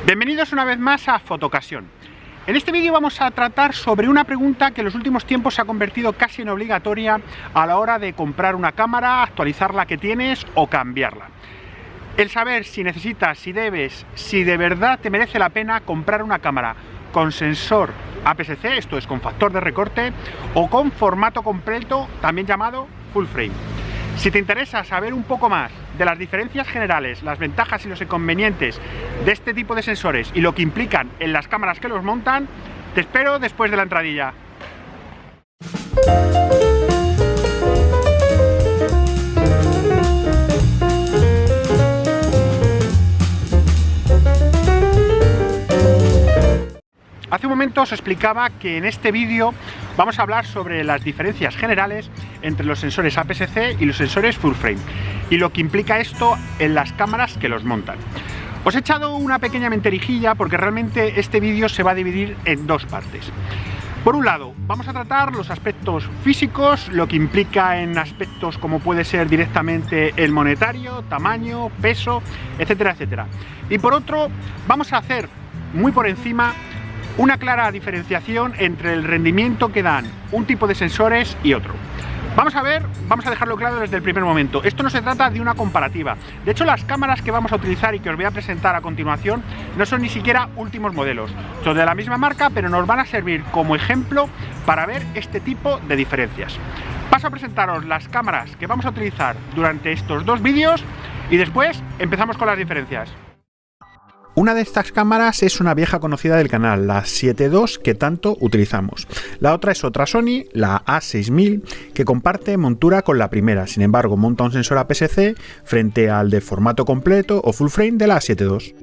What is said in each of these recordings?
Bienvenidos una vez más a Fotocasión. En este vídeo vamos a tratar sobre una pregunta que en los últimos tiempos se ha convertido casi en obligatoria a la hora de comprar una cámara, actualizar la que tienes o cambiarla. El saber si necesitas, si debes, si de verdad te merece la pena comprar una cámara con sensor APS-C, esto es con factor de recorte, o con formato completo, también llamado full frame. Si te interesa saber un poco más de las diferencias generales, las ventajas y los inconvenientes de este tipo de sensores y lo que implican en las cámaras que los montan, te espero después de la entradilla. Hace un momento os explicaba que en este vídeo vamos a hablar sobre las diferencias generales entre los sensores APS-C y los sensores full frame y lo que implica esto en las cámaras que los montan. Os he echado una pequeña mentirijilla porque realmente este vídeo se va a dividir en dos partes. Por un lado, vamos a tratar los aspectos físicos, lo que implica en aspectos como puede ser directamente el monetario, tamaño, peso, etcétera, etcétera. Y por otro, vamos a hacer muy por encima una clara diferenciación entre el rendimiento que dan un tipo de sensores y otro. Vamos a dejarlo claro desde el primer momento. Esto no se trata de una comparativa. De hecho, las cámaras que vamos a utilizar y que os voy a presentar a continuación no son ni siquiera últimos modelos. Son de la misma marca, pero nos van a servir como ejemplo para ver este tipo de diferencias. Paso a presentaros las cámaras que vamos a utilizar durante estos dos vídeos y después empezamos con las diferencias. Una de estas cámaras es una vieja conocida del canal, la 7 II que tanto utilizamos. La otra es otra Sony, la A6000, que comparte montura con la primera, sin embargo monta un sensor APS-C frente al de formato completo o full frame de la 7 II.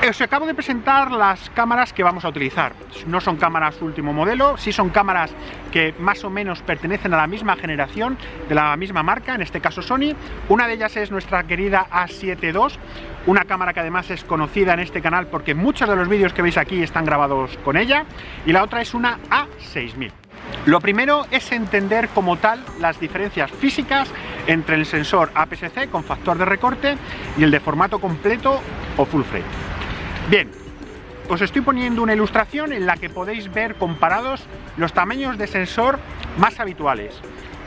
Os acabo de presentar las cámaras que vamos a utilizar. No son cámaras último modelo, sí son cámaras que más o menos pertenecen a la misma generación, de la misma marca, en este caso Sony. Una de ellas es nuestra querida A7 II, una cámara que además es conocida en este canal porque muchos de los vídeos que veis aquí están grabados con ella, y la otra es una A6000. Lo primero es entender como tal las diferencias físicas entre el sensor APS-C con factor de recorte y el de formato completo o full frame. Bien, os estoy poniendo una ilustración en la que podéis ver comparados los tamaños de sensor más habituales.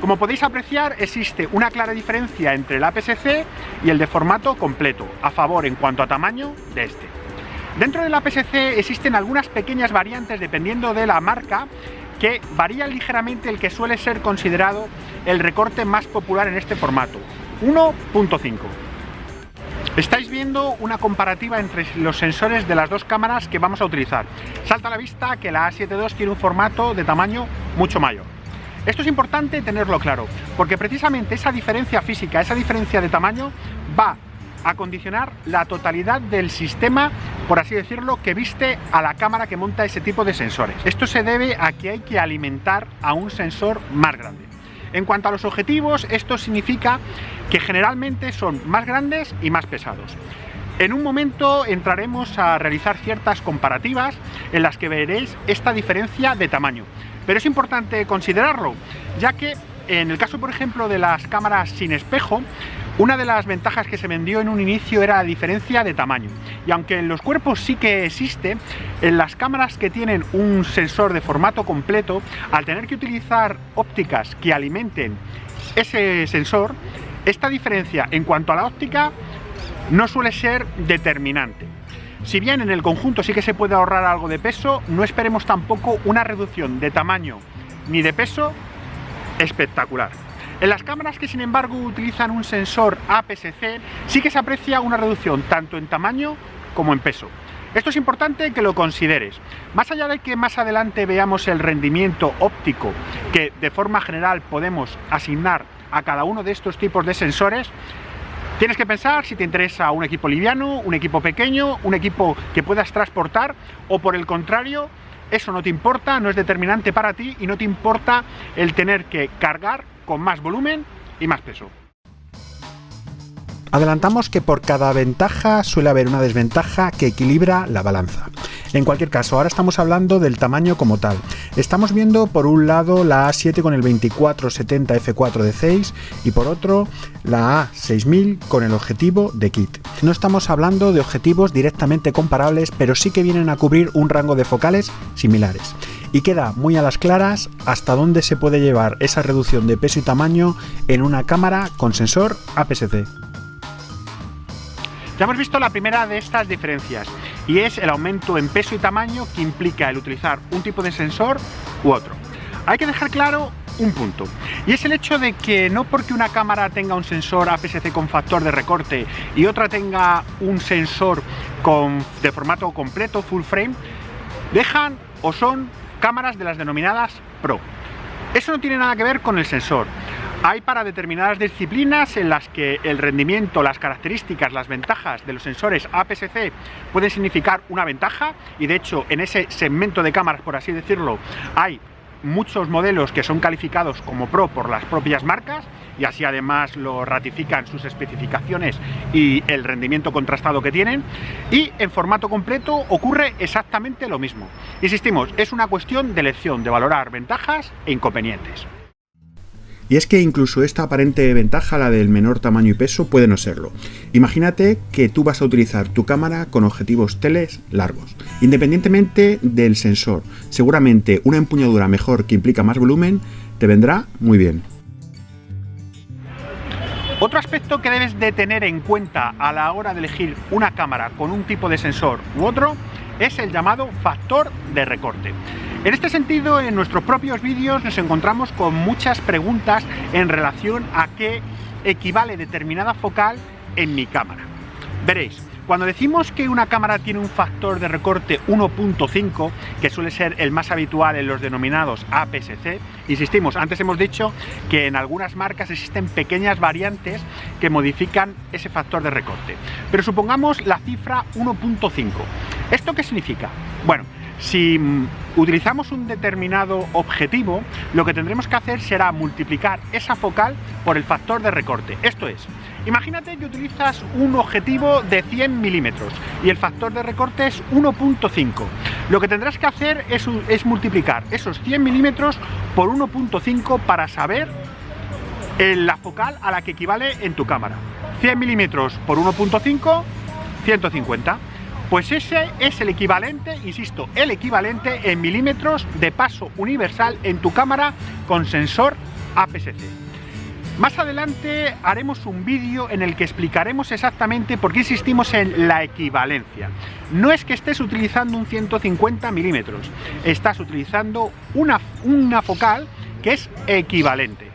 Como podéis apreciar, existe una clara diferencia entre el APS-C y el de formato completo, a favor en cuanto a tamaño de este. Dentro del APS-C existen algunas pequeñas variantes dependiendo de la marca que varían ligeramente el que suele ser considerado el recorte más popular en este formato, 1.5. Estáis viendo una comparativa entre los sensores de las dos cámaras que vamos a utilizar. Salta a la vista que la A7 II tiene un formato de tamaño mucho mayor. Esto es importante tenerlo claro, porque precisamente esa diferencia física, esa diferencia de tamaño va a condicionar la totalidad del sistema, por así decirlo, que viste a la cámara que monta ese tipo de sensores. Esto se debe a que hay que alimentar a un sensor más grande. En cuanto a los objetivos, esto significa que generalmente son más grandes y más pesados. En un momento entraremos a realizar ciertas comparativas en las que veréis esta diferencia de tamaño. Pero es importante considerarlo, ya que en el caso, por ejemplo, de las cámaras sin espejo, una de las ventajas que se vendió en un inicio era la diferencia de tamaño. Y aunque en los cuerpos sí que existe, en las cámaras que tienen un sensor de formato completo, al tener que utilizar ópticas que alimenten ese sensor, esta diferencia en cuanto a la óptica no suele ser determinante. Si bien en el conjunto sí que se puede ahorrar algo de peso, no esperemos tampoco una reducción de tamaño ni de peso espectacular. En las cámaras que sin embargo utilizan un sensor APS-C sí que se aprecia una reducción tanto en tamaño como en peso. Esto es importante que lo consideres. Más allá de que más adelante veamos el rendimiento óptico que de forma general podemos asignar a cada uno de estos tipos de sensores, tienes que pensar si te interesa un equipo liviano, un equipo pequeño, un equipo que puedas transportar, o por el contrario, eso no te importa, no es determinante para ti y no te importa el tener que cargar con más volumen y más peso. Adelantamos que por cada ventaja suele haber una desventaja que equilibra la balanza. En cualquier caso, ahora estamos hablando del tamaño como tal. Estamos viendo por un lado la A7 con el 24-70 f4 de Zeiss y por otro la A6000 con el objetivo de kit. No estamos hablando de objetivos directamente comparables, pero sí que vienen a cubrir un rango de focales similares. Y queda muy a las claras hasta dónde se puede llevar esa reducción de peso y tamaño en una cámara con sensor APS-C. Ya hemos visto la primera de estas diferencias y es el aumento en peso y tamaño que implica el utilizar un tipo de sensor u otro. Hay que dejar claro un punto y es el hecho de que no porque una cámara tenga un sensor APS-C con factor de recorte y otra tenga un sensor de formato completo full frame, dejan o son cámaras de las denominadas Pro. Eso no tiene nada que ver con el sensor. Hay para determinadas disciplinas en las que el rendimiento, las características, las ventajas de los sensores APS-C pueden significar una ventaja y de hecho en ese segmento de cámaras, por así decirlo, hay muchos modelos que son calificados como Pro por las propias marcas y así además lo ratifican sus especificaciones y el rendimiento contrastado que tienen, y en formato completo ocurre exactamente lo mismo. Insistimos, es una cuestión de elección, de valorar ventajas e inconvenientes. Y es que incluso esta aparente ventaja, la del menor tamaño y peso, puede no serlo. Imagínate que tú vas a utilizar tu cámara con objetivos teles largos. Independientemente del sensor, seguramente una empuñadura mejor que implica más volumen te vendrá muy bien. Otro aspecto que debes de tener en cuenta a la hora de elegir una cámara con un tipo de sensor u otro es el llamado factor de recorte. En este sentido, en nuestros propios vídeos nos encontramos con muchas preguntas en relación a qué equivale determinada focal en mi cámara. Veréis, cuando decimos que una cámara tiene un factor de recorte 1.5, que suele ser el más habitual en los denominados APS-C, insistimos, antes hemos dicho que en algunas marcas existen pequeñas variantes que modifican ese factor de recorte. Pero supongamos la cifra 1.5. ¿Esto qué significa? Bueno, si utilizamos un determinado objetivo, lo que tendremos que hacer será multiplicar esa focal por el factor de recorte. Esto es, imagínate que utilizas un objetivo de 100 milímetros y el factor de recorte es 1.5. Lo que tendrás que hacer es multiplicar esos 100 milímetros por 1.5 para saber la focal a la que equivale en tu cámara. 100 milímetros por 1.5, 150. Pues ese es el equivalente, insisto, el equivalente en milímetros de paso universal en tu cámara con sensor APS-C. Más adelante haremos un vídeo en el que explicaremos exactamente por qué insistimos en la equivalencia. No es que estés utilizando un 150 milímetros, estás utilizando una focal que es equivalente.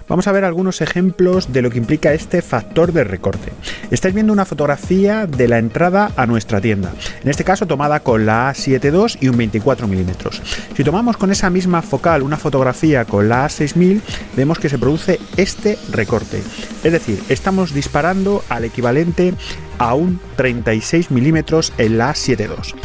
Vamos a ver algunos ejemplos de lo que implica este factor de recorte. Estáis viendo una fotografía de la entrada a nuestra tienda, en este caso tomada con la A7 II y un 24 milímetros. Si tomamos con esa misma focal una fotografía con la A6000, vemos que se produce este recorte. Es decir, estamos disparando al equivalente a un 36 milímetros en la A7 II.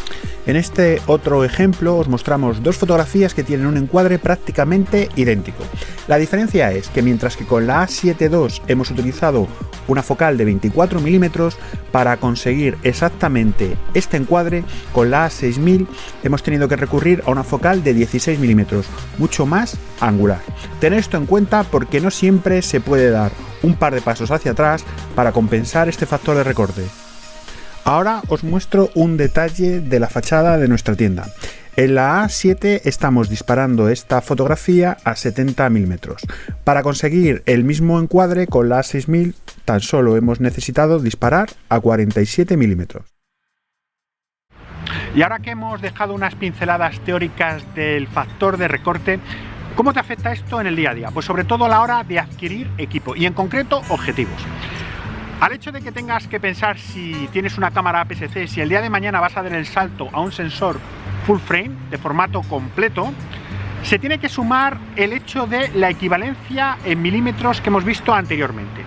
En este otro ejemplo os mostramos dos fotografías que tienen un encuadre prácticamente idéntico. La diferencia es que mientras que con la A7 II hemos utilizado una focal de 24 milímetros para conseguir exactamente este encuadre, con la A6000 hemos tenido que recurrir a una focal de 16 milímetros, mucho más angular. Tened esto en cuenta porque no siempre se puede dar un par de pasos hacia atrás para compensar este factor de recorte. Ahora os muestro un detalle de la fachada de nuestra tienda. En la A7 estamos disparando esta fotografía a 70 milímetros. Para conseguir el mismo encuadre con la A6000 tan solo hemos necesitado disparar a 47 milímetros. Y ahora que hemos dejado unas pinceladas teóricas del factor de recorte, ¿cómo te afecta esto en el día a día? Pues sobre todo a la hora de adquirir equipo y en concreto objetivos. Al hecho de que tengas que pensar si tienes una cámara APS-C, si el día de mañana vas a dar el salto a un sensor full frame de formato completo, se tiene que sumar el hecho de la equivalencia en milímetros que hemos visto anteriormente.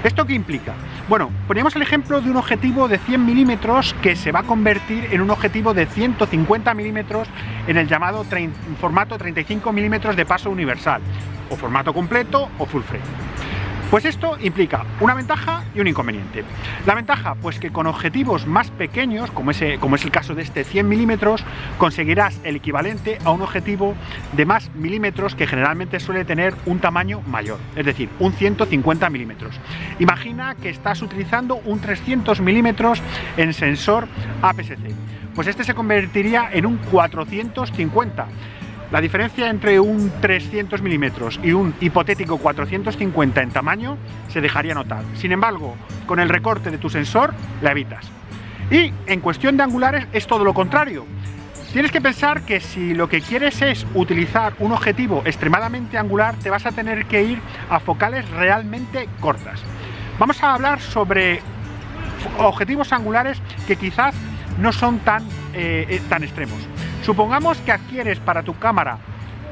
¿Esto qué implica? Bueno, poníamos el ejemplo de un objetivo de 100 milímetros que se va a convertir en un objetivo de 150 milímetros en el llamado formato 35 milímetros de paso universal, o formato completo o full frame. Pues esto implica una ventaja y un inconveniente. La ventaja, pues que con objetivos más pequeños, como es el caso de este 100 milímetros, conseguirás el equivalente a un objetivo de más milímetros que generalmente suele tener un tamaño mayor, es decir, un 150 milímetros. Imagina que estás utilizando un 300 milímetros en sensor APS-C, pues este se convertiría en un 450. La diferencia entre un 300 milímetros y un hipotético 450 en tamaño se dejaría notar. Sin embargo, con el recorte de tu sensor la evitas. Y en cuestión de angulares es todo lo contrario. Tienes que pensar que si lo que quieres es utilizar un objetivo extremadamente angular, te vas a tener que ir a focales realmente cortas. Vamos a hablar sobre objetivos angulares que quizás no son tan extremos. Supongamos que adquieres para tu cámara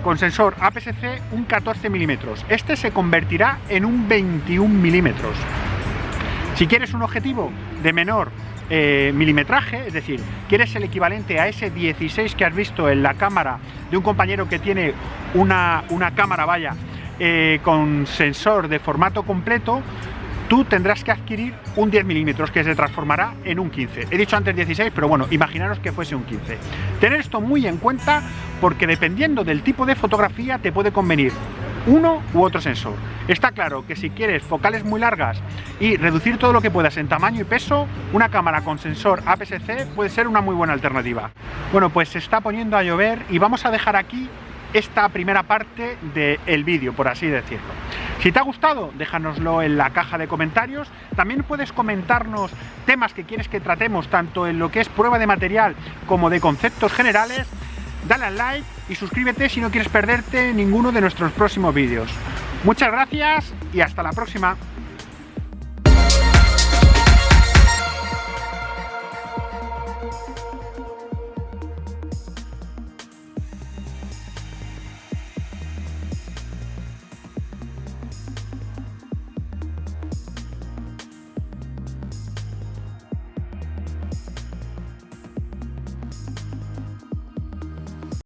con sensor APS-C un 14 milímetros. Este se convertirá en un 21 milímetros. Si quieres un objetivo de menor milimetraje, es decir, quieres el equivalente a ese 16 que has visto en la cámara de un compañero que tiene una cámara, con sensor de formato completo, tú tendrás que adquirir un 10 milímetros que se transformará en un 15. He dicho antes 16, pero bueno, imaginaros que fuese un 15. Tener esto muy en cuenta porque dependiendo del tipo de fotografía te puede convenir uno u otro sensor. Está claro que si quieres focales muy largas y reducir todo lo que puedas en tamaño y peso, una cámara con sensor APS-C puede ser una muy buena alternativa. Bueno, pues se está poniendo a llover y vamos a dejar aquí esta primera parte del vídeo, por así decirlo. Si te ha gustado, déjanoslo en la caja de comentarios. También puedes comentarnos temas que quieres que tratemos, tanto en lo que es prueba de material como de conceptos generales. Dale al like y suscríbete si no quieres perderte ninguno de nuestros próximos vídeos. Muchas gracias y hasta la próxima.